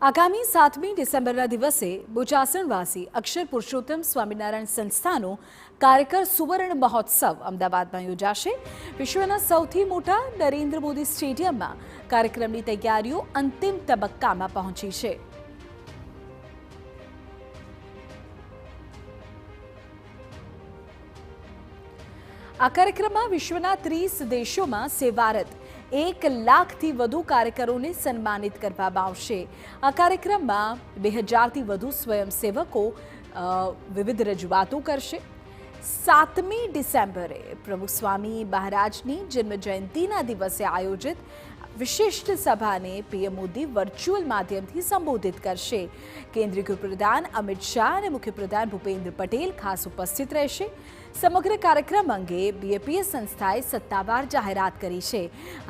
આગામી 7મી ડિસેમ્બરના દિવસે બોચાસણવાસી અક્ષર પુરુષોત્તમ સ્વામિનારાયણ સંસ્થાનો કાર્યકર સુવર્ણ મહોત્સવ અમદાવાદમાં યોજાશે। વિશ્વના સૌથી મોટા નરેન્દ્ર મોદી સ્ટેડિયમમાં કાર્યક્રમની તૈયારીઓ અંતિમ તબક્કામાં પહોંચી છે। આ કાર્યક્રમમાં વિશ્વના 30 દેશોમાં સેવારત 1 લાખથી વધુ કાર્યકરોને સન્માનિત કરવામાં આવશે। આ કાર્યક્રમમાં 2000થી વધુ સ્વયંસેવકો વિવિધ રજૂઆતો કરશે। 7મી ડિસેમ્બરે પ્રમુખ સ્વામી મહારાજની જન્મજયંતિના દિવસે આયોજિત વિશિષ્ટ સભાને પીએમ મોદી વર્ચ્યુઅલ માધ્યમથી સંબોધિત કરશે। કેન્દ્રીય ગૃહપ્રધાન અમિત શાહ અને મુખ્યપ્રધાન ભૂપેન્દ્ર પટેલ ખાસ ઉપસ્થિત રહેશે। સમગ્ર કાર્યક્રમ અંગે બીએપીએસ સંસ્થાએ સત્તાવાર જાહેરાત કરી છે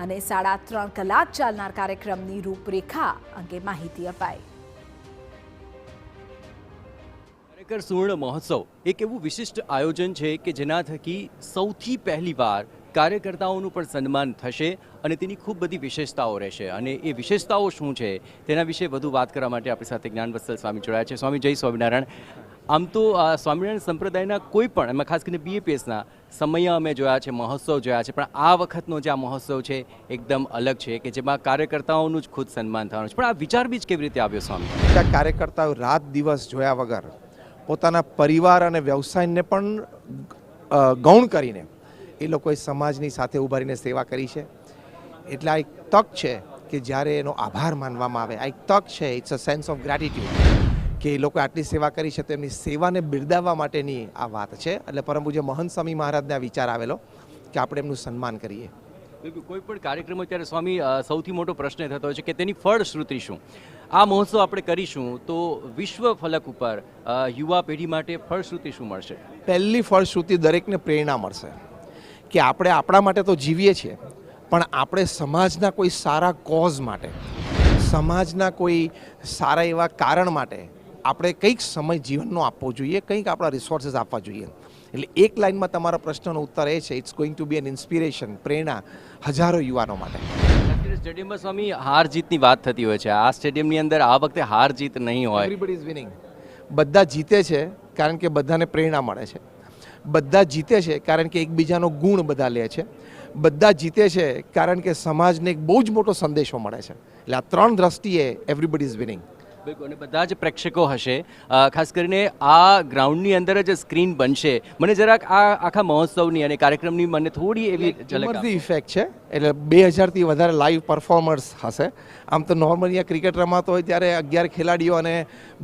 અને 3.5 કલાક ચાલનાર કાર્યક્રમની રૂપરેખા અંગે માહિતી અપાઈ। કાર્યકર સુવર્ણ મહોત્સવ એક એવું વિશિષ્ટ આયોજન છે કે જેના થકી સૌથી પહેલીવાર કાર્યકર્તાઓનું પણ સન્માન થશે અને તેની ખૂબ બધી વિશેષતાઓ રહેશે અને એ વિશેષતાઓ શું છે તેના વિશે વધુ વાત કરવા માટે આપણી સાથે જ્ઞાનવત્સલ સ્વામી જોડાયા છે। સ્વામી જય સ્વામિનારાયણ। આમ તો સ્વામિનારાયણ સંપ્રદાયના કોઈ પણ એમાં ખાસ કરીને બીએપીએસના સમય અમે જોયા છે, મહોત્સવ જોયા છે, પણ આ વખતનો જે આ મહોત્સવ છે એકદમ અલગ છે કે જેમાં કાર્યકર્તાઓનું જ ખુદ સન્માન થવાનું છે। પણ આ વિચાર બીજ કેવી રીતે આવ્યો સ્વામી? કાર્યકર્તાઓ રાત દિવસ જોયા વગર પોતાના પરિવાર અને વ્યવસાયને પણ ગૌણ કરીને એ લોકોએ સમાજની સાથે ઉભારીને સેવા કરી છે। એટલે આ એક તક છે કે જ્યારે એનો આભાર માનવામાં આવે, આ એક તક છે, it's a sense of gratitude કે એ લોકો આટલી સેવા કરી છે તો એમની સેવાને બિરદાવવા માટેની આ વાત છે। એટલે પરમ પૂજ્ય મહંત સ્વામી મહારાજને આ વિચાર આવેલો કે આપણે એમનું સન્માન કરીએ। કોઈ પણ કાર્યક્રમ અત્યારે સ્વામી સૌથી મોટો પ્રશ્ન થતો હોય છે કે તેની ફળશ્રુતિ શું? આ મહોત્સવ આપણે કરીશું તો વિશ્વ ફલક ઉપર યુવા પેઢી માટે ફળશ્રુતિ શું મળશે? પહેલી ફળશ્રુતિ દરેકને પ્રેરણા મળશે કે આપણે આપણા માટે તો જીવીએ છીએ પણ આપણે સમાજના કોઈ સારા કોઝ માટે, સમાજના કોઈ સારા એવા કારણ માટે આપણે કંઈક સમય જીવનનો આપવો જોઈએ, કંઈક આપણા રિસોર્સિસ આપવા જોઈએ। એટલે એક લાઇનમાં તમારા પ્રશ્નનો ઉત્તર એ છે, it's going to be an inspiration, પ્રેરણા હજારો યુવાનો માટે। સ્ટેડિયમમાં સ્વામી હાર જીતની વાત થતી હોય છે, આ સ્ટેડિયમની અંદર આ વખતે હાર જીત નહીં હોય। Everybody is winning. બધા જીતે છે કારણ કે બધાને પ્રેરણા મળે છે, બધા જીતે છે કારણ કે એકબીજાનો ગુણ બધા લે છે, બધા જીતે છે કારણ કે સમાજને એક બહુ જ મોટો સંદેશો મળે છે। એટલે આ ત્રણ દ્રષ્ટિએ એવરીબડી ઇઝ વિનિંગ। બિલકુલ, અને બધા જ પ્રેક્ષકો હશે, ખાસ કરીને આ ગ્રાઉન્ડની અંદર જ સ્ક્રીન બનશે। મને જરાક આ આખા મહોત્સવની અને કાર્યક્રમની મને થોડી એવી ઝલક ઇફેક્ટ છે। એટલે 2000થી વધારે લાઈવ પરફોર્મર્સ હશે। આમ તો નોર્મલી ક્રિકેટ રમાતો હોય ત્યારે 11 ખેલાડીઓ અને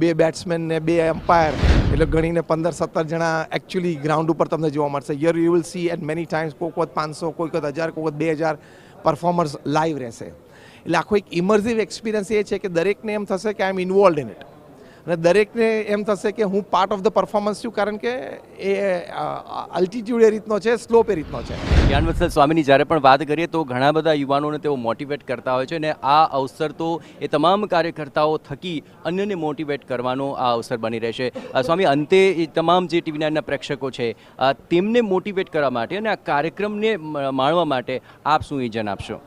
2 બેટ્સમેન ને 2 એમ્પાયર, એટલે ગણીને 15-17 જણા એકચ્યુઅલી ગ્રાઉન્ડ ઉપર તમને જોવા મળશે। Here you will see at many times કોઈ વખત 500, કોઈ વખત 1000, કોઈ વખત 2000 પરફોર્મર્સ લાઈવ રહેશે। એટલે આખો એક ઇમર્સિવ એક્સપિરિયન્સ એ છે કે દરેકને એમ થશે કે આઈ એમ ઇન્વોલ્વડ ઇન ઇટ, અને દરેકને એમ થશે કે હું પાર્ટ ઓફ ધ પરફોર્મન્સ છું, કારણ કે એ અલ્ટિટ્યુડ એ રીતનો છે, સ્લોપ એ રીતનો છે। જ્ઞાનવત્સલ સ્વામીની જ્યારે પણ વાત કરીએ તો ઘણા બધા યુવાનોને તેઓ મોટિવેટ કરતા હોય છે અને આ અવસર તો એ તમામ કાર્યકર્તાઓ થકી અન્યને મોટિવેટ કરવાનો આ અવસર બની રહેશે। સ્વામી, અંતે એ તમામ જે ટીવી9ના પ્રેક્ષકો છે તેમને મોટિવેટ કરવા માટે અને આ કાર્યક્રમને માણવા માટે આપ શું ઇજન આપશો?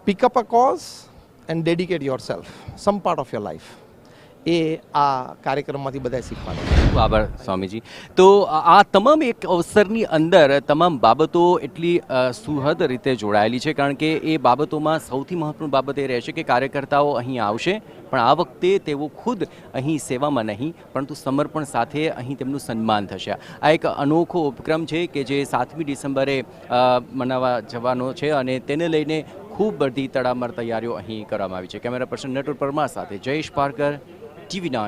Pick up a cause and dedicate yourself, some part of your life. એ આ કાર્યક્રમમાંથી બધા શીખવાનું। ખૂબ આભાર સ્વામીજી। તો આ તમામ એક અવસરની અંદર તમામ બાબતો એટલી સુહદ રીતે જોડાયેલી છે, કારણ કે એ બાબતોમાં સૌથી મહત્વની બાબત એ રહેશે કે કાર્યકર્તાઓ અહીં આવશે પણ આ વખતે તેઓ ખુદ અહીં સેવામાં નહીં પરંતુ સમર્પણ સાથે અહીં તેમનું સન્માન થશે। આ એક અનોખો ઉપક્રમ છે કે જે 7મી ડિસેમ્બરે મનાવવા જવાનો છે અને તેને લઈને ખૂબ બધી તડામાર તૈયારીઓ અહીં કરવામાં આવી છે। કેમેરા પર્સન નટુર પરમાર સાથે જયેશ પારકર, ટીવી9।